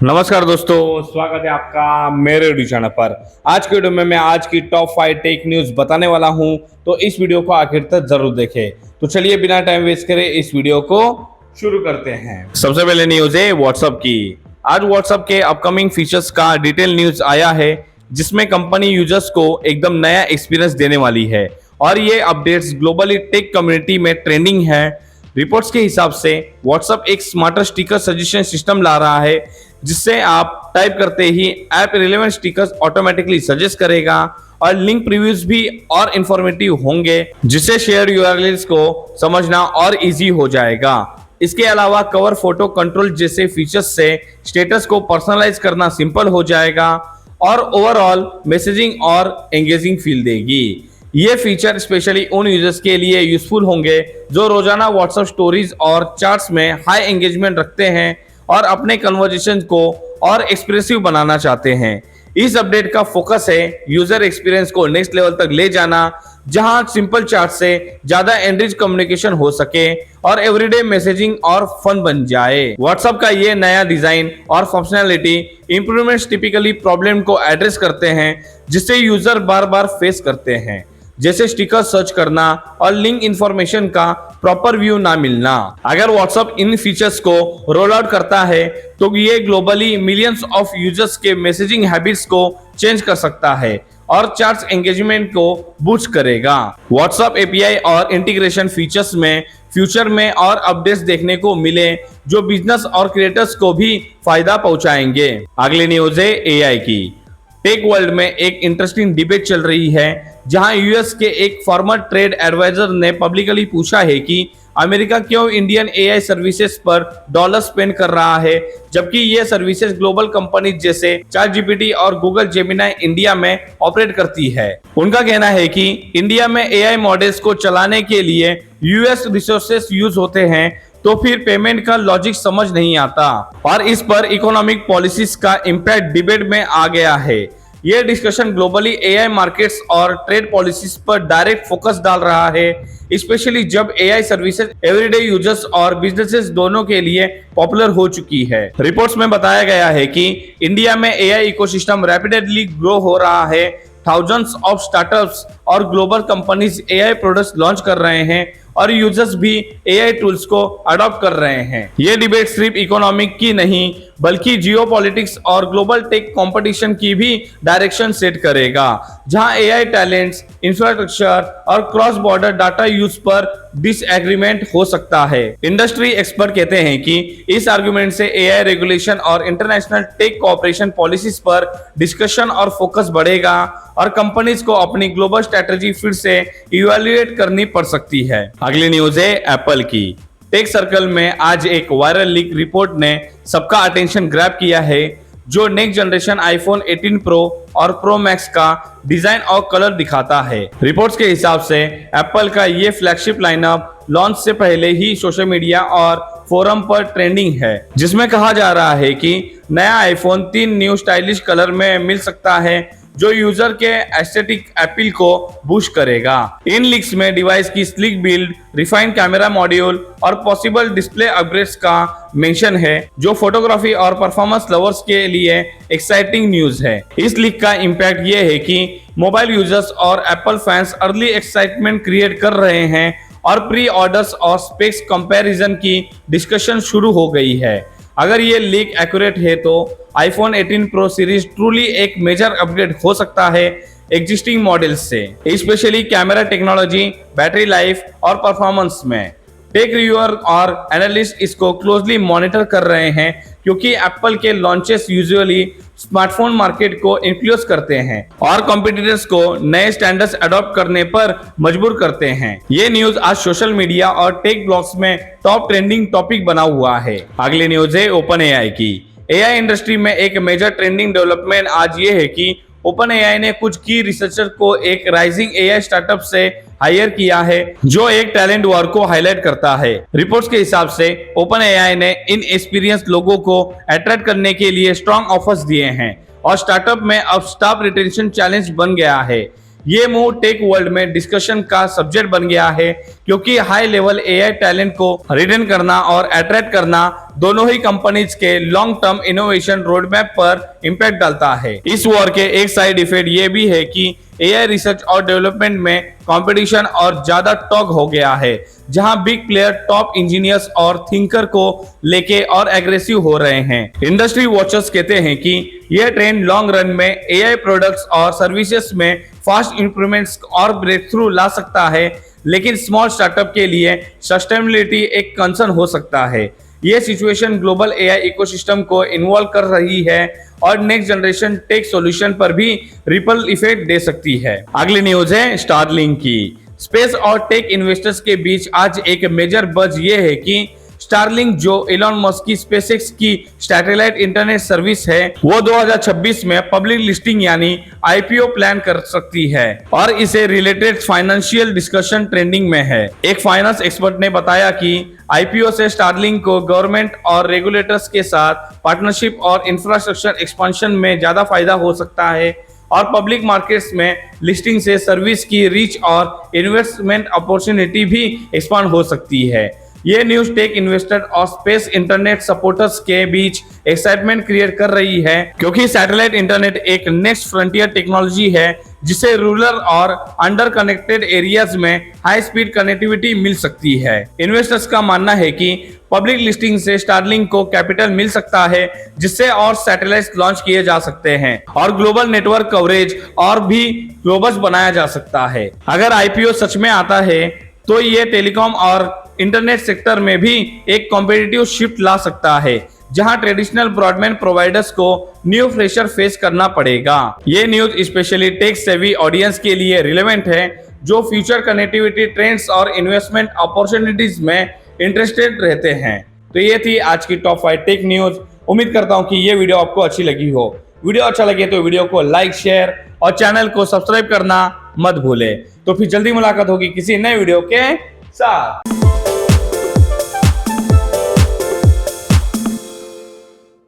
नमस्कार दोस्तों, स्वागत है आपका मेरे यूट्यूब चैनल पर। आज की वीडियो में मैं आज की टॉप 5 टेक न्यूज़ बताने वाला हूं, तो इस वीडियो को आखिर तक जरूर देखें। तो चलिए बिना टाइम वेस्ट करे इस वीडियो को शुरू करते हैं। सबसे पहले न्यूज़ है व्हाट्सएप की। आज व्हाट्सएप के अपकमिंग फीचर्स का डिटेल न्यूज़ आया है, जिसमें कंपनी यूजर्स को एकदम नया एक्सपीरियंस देने वाली है और ये अपडेट्स ग्लोबली टेक कम्युनिटी में ट्रेंडिंग है। रिपोर्ट्स के हिसाब से व्हाट्सएप एक स्मार्टर स्टिकर सजेशन सिस्टम ला रहा है, जिससे आप टाइप करते ही app relevant stickers automatically suggest करेगा और लिंक प्रीव्यूज भी और इंफॉर्मेटिव होंगे, जिससे शेयर यूआरएल्स को समझना और इजी हो जाएगा। इसके अलावा कवर फोटो कंट्रोल जैसे फीचर्स से स्टेटस को पर्सनलाइज करना सिंपल हो जाएगा और ओवरऑल मैसेजिंग और एंगेजिंग फील देगी। ये फीचर स्पेशली उन यूजर्स के लिए यूजफुल होंगे जो रोजाना व्हाट्सएप स्टोरीज और चैट्स में हाई एंगेजमेंट रखते हैं और अपने कन्वर्जेशन को और एक्सप्रेसिव बनाना चाहते हैं। इस अपडेट का फोकस है यूजर एक्सपीरियंस को नेक्स्ट लेवल तक ले जाना, जहां सिंपल चैट से ज्यादा एनरिच कम्युनिकेशन हो सके और एवरीडे मैसेजिंग और फन बन जाए। व्हाट्सएप का ये नया डिजाइन और फंक्शनैलिटी इंप्रूवमेंट्स टिपिकली प्रॉब्लम को एड्रेस करते हैं, जिससे यूजर बार बार फेस करते हैं, जैसे स्टिकर सर्च करना और लिंक इंफॉर्मेशन का प्रॉपर व्यू ना मिलना। अगर व्हाट्सएप इन फीचर्स को रोल आउट करता है तो ये ग्लोबली मिलियंस ऑफ यूजर्स के मैसेजिंग हैबिट्स को चेंज कर सकता है और चैट्स एंगेजमेंट को बूस्ट करेगा। व्हाट्सएप एपीआई और इंटीग्रेशन फीचर्स में फ्यूचर में और अपडेट्स देखने को मिले, जो बिजनेस और क्रिएटर्स को भी फायदा पहुंचाएंगे। अगली न्यूज है एआई की। टेक वर्ल्ड में एक इंटरेस्टिंग डिबेट चल रही है, जहां यूएस के एक फॉर्मर ट्रेड एडवाइजर ने पब्लिकली पूछा है कि अमेरिका क्यों इंडियन एआई सर्विसेज पर डॉलर स्पेंड कर रहा है, जबकि ये सर्विसेज ग्लोबल कंपनी जैसे चैटजीपीटी और गूगल जेमिनाई इंडिया में ऑपरेट करती है। उनका कहना है कि इंडिया में एआई मॉडल्स को चलाने के लिए यूएस रिसोर्सेज यूज होते हैं, तो फिर पेमेंट का लॉजिक समझ नहीं आता और इस पर इकोनॉमिक पॉलिसीज का इम्पैक्ट डिबेट में आ गया है। यह डिस्कशन ग्लोबली एआई मार्केट्स और ट्रेड पॉलिसीज पर डायरेक्ट फोकस डाल रहा है, स्पेशली जब एआई सर्विसेज एवरीडे यूजर्स और बिजनेसेस दोनों के लिए पॉपुलर हो चुकी है। रिपोर्ट्स में बताया गया है कि इंडिया में एआई इकोसिस्टम रैपिडली ग्रो हो रहा है। थाउजेंड्स ऑफ स्टार्टअप्स और global companies AI products launch कर रहे हैं और यूजर्स भी एआई टूल्स को अडॉप्ट कर रहे हैं। ये डिबेट सिर्फ इकोनॉमिक की नहीं, बल्कि जियोपॉलिटिक्स और ग्लोबल टेक कंपटीशन की भी डायरेक्शन सेट करेगा, जहां एआई टैलेंट्स, इंफ्रास्ट्रक्चर और क्रॉस बॉर्डर डाटा यूज पर डिसएग्रीमेंट हो सकता है। इंडस्ट्री एक्सपर्ट कहते हैं कि इस आर्गुमेंट से एआई रेगुलेशन और इंटरनेशनल टेक कोऑपरेशन पॉलिसीज पर डिस्कशन और फोकस बढ़ेगा और कंपनीज को अपनी ग्लोबल स्ट्रेटजी फिर से इवैल्यूएट करनी पड़ सकती है। अगली न्यूज है एप्पल की। टेक सर्कल में आज एक वायरल लीक रिपोर्ट ने सबका अटेंशन ग्रैब किया है, जो नेक्स्ट जनरेशन आईफोन 18 प्रो और प्रो मैक्स का डिजाइन और कलर दिखाता है। रिपोर्ट्स के हिसाब से एप्पल का ये फ्लैगशिप लाइनअप लॉन्च से पहले ही सोशल मीडिया और फोरम पर ट्रेंडिंग है, जिसमें कहा जा रहा है कि नया आईफोन 3 न्यू स्टाइलिश कलर में मिल सकता है, जो यूजर के एस्थेटिक अपील को बूस्ट करेगा। इन लीक्स में डिवाइस की sleek build, refined camera module और पॉसिबल डिस्प्ले अपग्रेड्स का मेंशन है, जो फोटोग्राफी और परफॉर्मेंस लवर्स के लिए एक्साइटिंग न्यूज है। इस लीक का इम्पैक्ट ये है कि मोबाइल यूजर्स और Apple fans early excitement create कर रहे हैं और प्री ऑर्डर्स और स्पेक्स कंपैरिजन की डिस्कशन शुरू हो गई है। अगर ये लीक एक्यूरेट है तो आईफोन 18 प्रो सीरीज ट्रूली एक मेजर अपग्रेड हो सकता है एग्जिस्टिंग मॉडल्स से, specially camera technology, battery life और परफॉर्मेंस में। टेक रिव्यूअर और एनालिस्ट इसको क्लोजली मॉनिटर कर रहे हैं, क्योंकि एप्पल के लॉन्चेस यूजुअली स्मार्टफोन मार्केट को इन्फ्लुएंस करते हैं और कॉम्पिटिटर्स को नए स्टैंडर्ड्स अडॉप्ट करने पर मजबूर करते हैं। ये न्यूज आज सोशल मीडिया और टेक ब्लॉग्स में टॉप ट्रेंडिंग टॉपिक बना हुआ है। अगली न्यूज है ओपन एआई की। एआई इंडस्ट्री में एक मेजर ट्रेंडिंग डेवलपमेंट आज ये है कि ओपन एआई ने कुछ की रिसर्चर को एक राइजिंग एआई स्टार्टअप से हायर किया है, जो एक टैलेंट वार को हाईलाइट करता है। रिपोर्ट्स के हिसाब से ओपन एआई ने इन एक्सपीरियंस लोगों को अट्रैक्ट करने के लिए स्ट्रॉन्ग ऑफर्स दिए हैं और स्टार्टअप में अब स्टाफ रिटेंशन चैलेंज बन गया है। ये मूव टेक वर्ल्ड में डिस्कशन का सब्जेक्ट बन गया है, क्योंकि हाई लेवल एआई टैलेंट को रिटेन करना और अट्रैक्ट करना दोनों ही कंपनीज के लॉन्ग टर्म इनोवेशन रोडमैप पर इंपैक्ट डालता है। इस वॉर के एक साइड इफेक्ट ये भी है कि एआई रिसर्च और डेवलपमेंट में कंपटीशन और ज्यादा टॉक हो गया है, जहां बिग प्लेयर टॉप इंजीनियर्स और थिंकर को लेके और एग्रेसिव हो रहे हैं। इंडस्ट्री वॉचर्स कहते हैं कि यह ट्रेंड लॉन्ग रन में एआई प्रोडक्ट्स और सर्विसेज में फास्ट इंप्रूवमेंट्स और ब्रेक थ्रू ला सकता है, लेकिन स्मॉल स्टार्टअप के लिए सस्टेनेबिलिटी एक कंसर्न हो सकता है। ये सिचुएशन ग्लोबल एआई इकोसिस्टम को इन्वॉल्व कर रही है और नेक्स्ट जनरेशन टेक सॉल्यूशन पर भी रिपल इफेक्ट दे सकती है। अगली न्यूज है स्टारलिंक की। स्पेस और टेक इन्वेस्टर्स के बीच आज एक मेजर बज ये है कि स्टारलिंक, जो एलन मस्क की स्पेसएक्स की सैटेलाइट इंटरनेट सर्विस है, वो 2026 में पब्लिक लिस्टिंग यानी आईपीओ प्लान कर सकती है और इसे रिलेटेड फाइनेंशियल डिस्कशन ट्रेंडिंग में है। एक फाइनेंस एक्सपर्ट ने बताया कि आईपीओ से स्टारलिंक को गवर्नमेंट और रेगुलेटर्स के साथ पार्टनरशिप और इंफ्रास्ट्रक्चर एक्सपांशन में ज्यादा फायदा हो सकता है और पब्लिक मार्केट्स में लिस्टिंग से सर्विस की रीच और इन्वेस्टमेंट अपॉर्चुनिटी भी एक्सपांड हो सकती है। ये न्यूज टेक इन्वेस्टर और स्पेस इंटरनेट सपोर्टर्स के बीच एक्साइटमेंट क्रिएट कर रही है, क्योंकि सैटेलाइट इंटरनेट एक नेक्स्ट फ्रंटियर टेक्नोलॉजी है जिसे रूरल और अंडर कनेक्टेड एरियाज में हाई स्पीड कनेक्टिविटी मिल सकती है। इन्वेस्टर्स का मानना है कि पब्लिक लिस्टिंग से स्टारलिंक को कैपिटल मिल सकता है, जिससे और सैटेलाइट्स लॉन्च किए जा सकते हैं और ग्लोबल नेटवर्क कवरेज और भी रोबस्ट बनाया जा सकता है। अगर आईपीओ सच में आता है तो ये टेलीकॉम और इंटरनेट सेक्टर में भी एक कॉम्पिटिटिव शिफ्ट ला सकता है, जहां ट्रेडिशनल ब्रॉडबैंड प्रोवाइडर्स को न्यू प्रेशर फेस करना पड़ेगा। ये news specially tech savvy audience के लिए रिलेवेंट है, जो फ्यूचर कनेक्टिविटी ट्रेंड्स और इन्वेस्टमेंट अपॉर्चुनिटीज में इंटरेस्टेड रहते हैं। तो ये थी आज की टॉप 5 टेक न्यूज। उम्मीद करता हूं कि ये वीडियो आपको अच्छी लगी हो। वीडियो अच्छा लगे तो वीडियो को लाइक, शेयर और चैनल को सब्सक्राइब करना मत भूले। तो फिर जल्दी मुलाकात होगी किसी नए वीडियो के साथ।